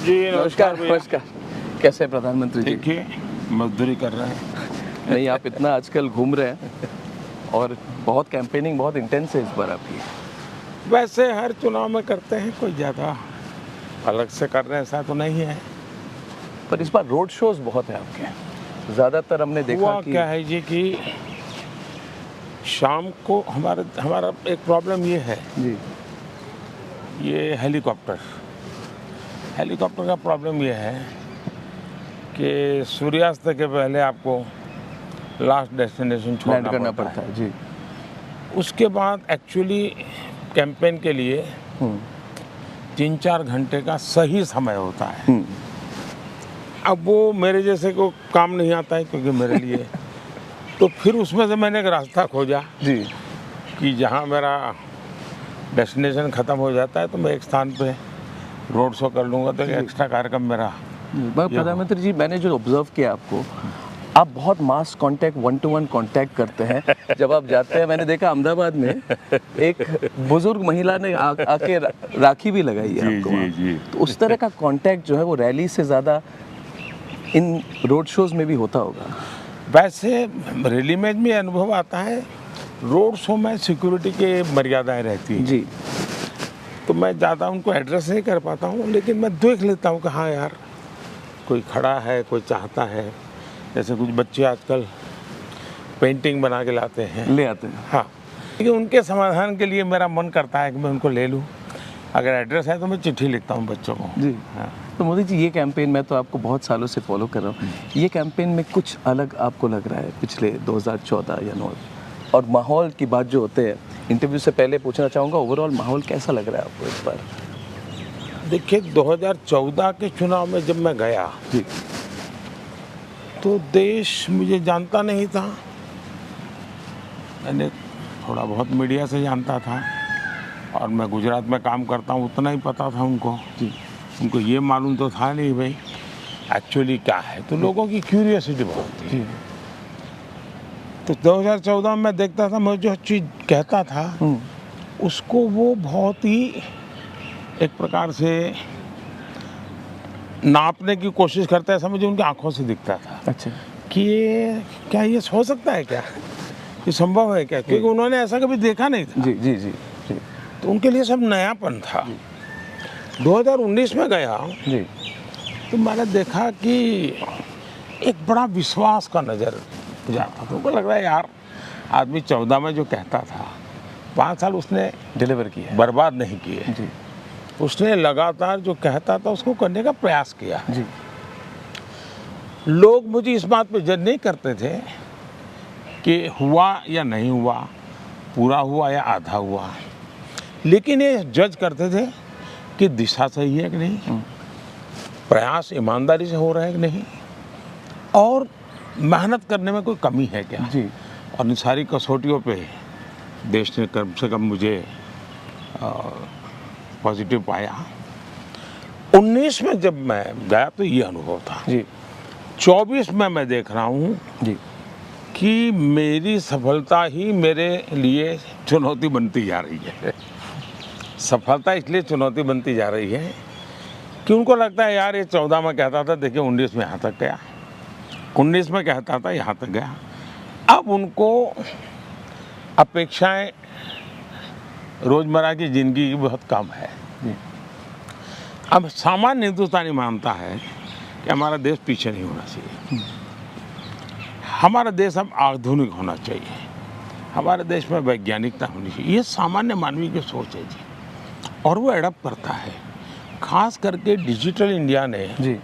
जी नमस्कार। नमस्कार। कैसे हैं प्रधानमंत्री जी? देखिए, मजदूरी कर रहे हैं। नहीं, आप इतना आजकल घूम रहे हैं और बहुत कैंपेनिंग बहुत इंटेंस है इस बार आपकी। वैसे हर चुनाव में करते हैं, कोई ज़्यादा अलग से कर रहे हैं ऐसा तो नहीं है। पर इस बार रोड शोज बहुत है आपके। ज़्यादातर हमने देखा हुआ कि क्या है जी कि शाम को हमारा एक प्रॉब्लम ये है, जी ये हेलीकॉप्टर का प्रॉब्लम ये है कि सूर्यास्त के पहले आपको लास्ट डेस्टिनेशन लैंड छोड़ना करना पड़ता पड़ता है जी। है। उसके बाद एक्चुअली कैंपेन के लिए 3-4 घंटे का सही समय होता है। अब वो मेरे जैसे को काम नहीं आता है क्योंकि मेरे लिए तो फिर उसमें से मैंने एक रास्ता खोजा जी कि जहाँ मेरा डेस्टिनेशन ख़त्म हो जाता है तो मैं एक स्थान पे रोड शो कर लूँगा, तो एक एक्स्ट्रा कार्यक्रम मेरा। मगर प्रधानमंत्री जी, मैंने जो ऑब्जर्व किया आपको, आप बहुत मास कांटेक्ट 1-to-1 कांटेक्ट करते हैं जब आप जाते हैं। मैंने देखा अहमदाबाद में एक बुजुर्ग महिला ने आके राखी भी लगाई है आपको वहाँ। जी। तो उस तरह का कांटेक्ट जो है वो रैली से ज़्यादा इन रोड शोज में भी होता होगा। वैसे रैली में भी अनुभव आता है, रोड शो में सिक्योरिटी के मर्यादाएं रहती हैं जी तो मैं ज़्यादा उनको एड्रेस नहीं कर पाता हूँ, लेकिन मैं देख लेता हूँ कि हाँ यार कोई खड़ा है, कोई चाहता है। जैसे कुछ बच्चे आजकल पेंटिंग बना के लाते हैं, ले आते हैं। हाँ, लेकिन उनके समाधान के लिए मेरा मन करता है कि मैं उनको ले लूँ। अगर एड्रेस है तो मैं चिट्ठी लिखता हूँ बच्चों को। जी हाँ। तो मोदी जी, ये कैंपेन मैं तो आपको बहुत सालों से फॉलो कर रहा हूँ, ये कैंपेन में कुछ अलग आपको लग रहा है पिछले 2014 या 9? और माहौल की बात जो होते हैं, इंटरव्यू से पहले पूछना चाहूँगा, ओवरऑल माहौल कैसा लग रहा है आपको इस बार? देखिए, 2014 के चुनाव में जब मैं गया जी तो देश मुझे जानता नहीं था। मैंने थोड़ा बहुत मीडिया से जानता था और मैं गुजरात में काम करता हूँ, उतना ही पता था उनको। जी उनको ये मालूम तो था नहीं भाई एक्चुअली क्या है, तो लोगों की क्यूरियोसिटी बहुत थी। जी तो 2014 में मैं देखता था, मैं जो चीज़ कहता था उसको वो बहुत ही एक प्रकार से नापने की कोशिश करता है, ऐसा मुझे उनकी आंखों से दिखता था अच्छा कि ये क्या, ये हो सकता है क्या, ये संभव है क्या, क्योंकि उन्होंने ऐसा कभी देखा नहीं था। जी जी जी जी तो उनके लिए सब नयापन था। 2019 में गया जी तो मैंने देखा कि एक बड़ा विश्वास का नज़र जाता था। उनको लग रहा है यार, आदमी 14 में जो कहता था 5 साल उसने डिलीवर किया बर्बाद नहीं किए। जी उसने लगातार जो कहता था उसको करने का प्रयास किया। जी लोग मुझे इस बात पे जज नहीं करते थे कि हुआ या नहीं हुआ, पूरा हुआ या आधा हुआ, लेकिन ये जज करते थे कि दिशा सही है कि नहीं, प्रयास ईमानदारी से हो रहा है कि नहीं, और मेहनत करने में कोई कमी है क्या। जी और इन सारी कसौटियों पे देश ने कम से कम मुझे पॉजिटिव पाया। 19 में जब मैं गया तो ये अनुभव था। जी 24 में मैं देख रहा हूँ जी कि मेरी सफलता ही मेरे लिए चुनौती बनती जा रही है। सफलता इसलिए चुनौती बनती जा रही है कि उनको लगता है यार ये 14 में कहता था, देखिए 19 में यहाँ तक गया, 19 में कहता था यहाँ तक गया। अब उनको अपेक्षाएं रोज़मर्रा की ज़िंदगी की बहुत कम है। अब सामान्य हिंदुस्तानी मानता है कि हमारा देश पीछे नहीं होना चाहिए, हमारा देश अब आधुनिक होना चाहिए, हमारे देश में वैज्ञानिकता होनी चाहिए। ये सामान्य मानवीय की सोच है जी, और वो एडप्ट करता है। खास करके डिजिटल इंडिया ने जी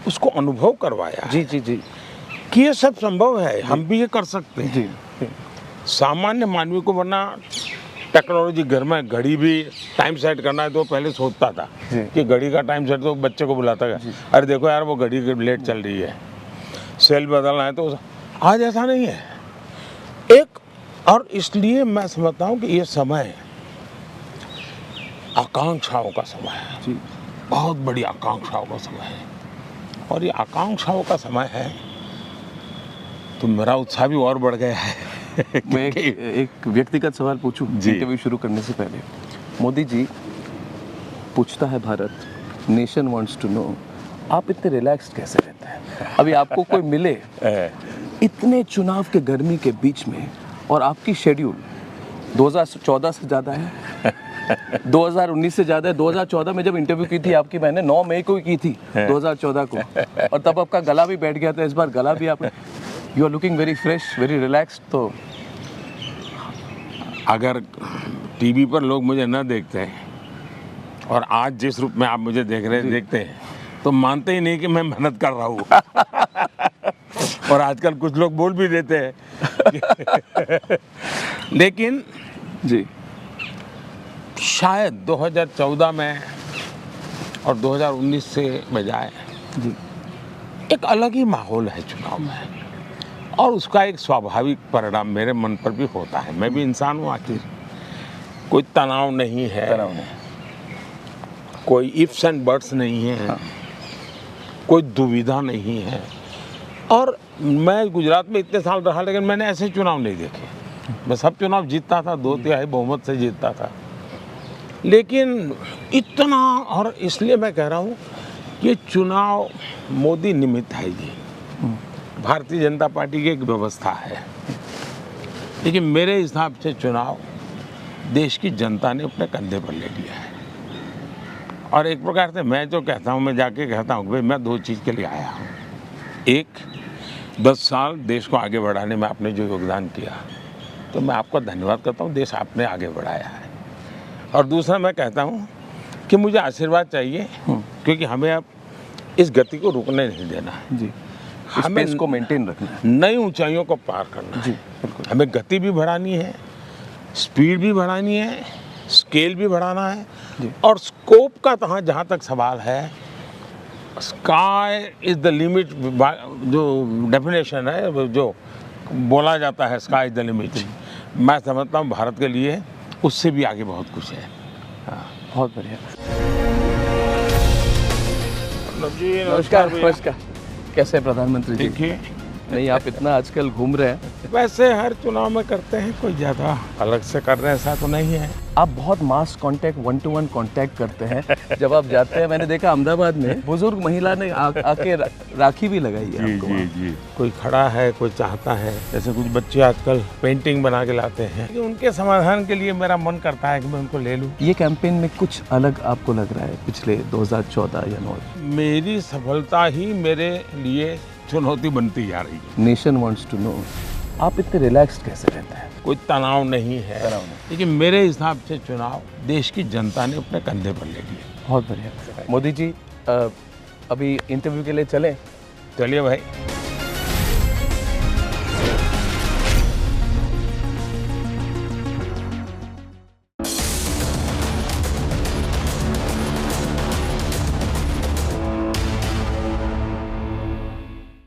उसको अनुभव करवाया जी जी जी कि ये सब संभव है, हम भी ये कर सकते हैं। जी सामान्य मानवीय को, वरना टेक्नोलॉजी, घर में घड़ी भी टाइम सेट करना है तो पहले सोचता था कि घड़ी का टाइम सेट, तो बच्चे को बुलाता है, अरे देखो यार वो घड़ी लेट चल रही है, सेल बदलना है। तो आज ऐसा नहीं है एक, और इसलिए मैं समझता हूँ कि ये समय आकांक्षाओं का समय है जी बहुत बड़ी आकांक्षाओं का समय है, और ये आकांक्षाओं का समय है तो मेरा उत्साह भी और बढ़ गया है। मैं एक व्यक्तिगत सवाल पूछूं इंटरव्यू शुरू करने से पहले? मोदी जी, पूछता है Bharat, nation wants to know आप इतने रिलैक्स्ड कैसे रहते हैं? अभी आपको कोई मिले इतने चुनाव के गर्मी के बीच में और आपकी शेड्यूल 2014 से ज़्यादा है, 2019 से ज़्यादा है। 2014 में जब इंटरव्यू की थी आपकी, मैंने 9 मई को ही की थी 2014 को, और तब आपका गला भी बैठ गया था। इस बार गला भी आप, you are looking very fresh, very relaxed. तो अगर टीवी पर लोग मुझे न देखते हैं और आज जिस रूप में आप मुझे देखते हैं तो मानते ही नहीं कि मैं मेहनत कर रहा हूँ। और आजकल कुछ लोग बोल भी देते हैं। लेकिन जी, शायद 2014 में और 2019 से बजाय जी, एक अलग ही माहौल है चुनाव में, और उसका एक स्वाभाविक परिणाम मेरे मन पर भी होता है। मैं भी इंसान हूँ, आखिर कोई तनाव नहीं है, तनाव नहीं, कोई इफ्स एंड बट्स नहीं है, हाँ। कोई दुविधा नहीं है। और मैं गुजरात में इतने साल रहा, लेकिन मैंने ऐसे चुनाव नहीं देखे। मैं सब चुनाव जीतता था, 2/3 बहुमत से जीतता था, लेकिन इतना, और इसलिए मैं कह रहा हूँ कि चुनाव मोदी निमित्त है। ये भारतीय जनता पार्टी की एक व्यवस्था है, लेकिन मेरे हिसाब से चुनाव देश की जनता ने अपने कंधे पर ले लिया है। और एक प्रकार से मैं जो कहता हूँ, मैं जाके कहता हूँ भाई मैं 2 चीज़ के लिए आया हूँ। एक, 10 साल देश को आगे बढ़ाने में आपने जो योगदान किया, तो मैं आपका धन्यवाद करता हूँ, देश आपने आगे बढ़ाया है। और दूसरा मैं कहता हूँ कि मुझे आशीर्वाद चाहिए, क्योंकि हमें अब इस गति को रुकने नहीं देना है। जी, हमें इसको मेंटेन रखना है। नई ऊंचाइयों को पार करना जी, है। बिल्कुल। हमें गति भी बढ़ानी है, स्पीड भी बढ़ानी है, स्केल भी बढ़ाना है, जी। और स्कोप का तो जहाँ तक सवाल है, स्काई इज़ द लिमिट, जो डेफिनेशन है, जो बोला जाता है स्काई इज़ द लिमिट, मैं समझता हूँ भारत के लिए उससे भी आगे बहुत कुछ है। हाँ। बहुत बढ़िया। जी, नमस्कार, भैया। नमस्कार। कैसे हैं प्रधानमंत्री जी? देखिए, नहीं, आप इतना आजकल घूम रहे हैं। वैसे हर चुनाव में करते हैं, कोई ज़्यादा अलग से कर रहे हैं ऐसा तो नहीं है। आप बहुत मास कांटेक्ट, 1-to-1 कांटेक्ट करते हैं जब आप जाते हैं। मैंने देखा अहमदाबाद में बुजुर्ग महिला ने आके राखी भी लगाई है आपको वहाँ। जी। कोई खड़ा है, कोई चाहता है, जैसे कुछ बच्चे आजकल पेंटिंग बना के लाते हैं, कि उनके समाधान के लिए मेरा मन करता है कि मैं उनको ले लूँ। ये कैंपेन में कुछ अलग आपको लग रहा है पिछले 2014 या 9? मेरी सफलता ही मेरे लिए चुनौती बनती जा रही है। नेशन वांट्स टू नो, आप इतने रिलैक्स्ड कैसे रहते हैं? कोई तनाव नहीं है, तनाव नहीं। लेकिन मेरे हिसाब से चुनाव देश की जनता ने अपने कंधे पर ले लिया। बहुत बढ़िया। मोदी जी, अभी इंटरव्यू के लिए चलें? चलिए भाई।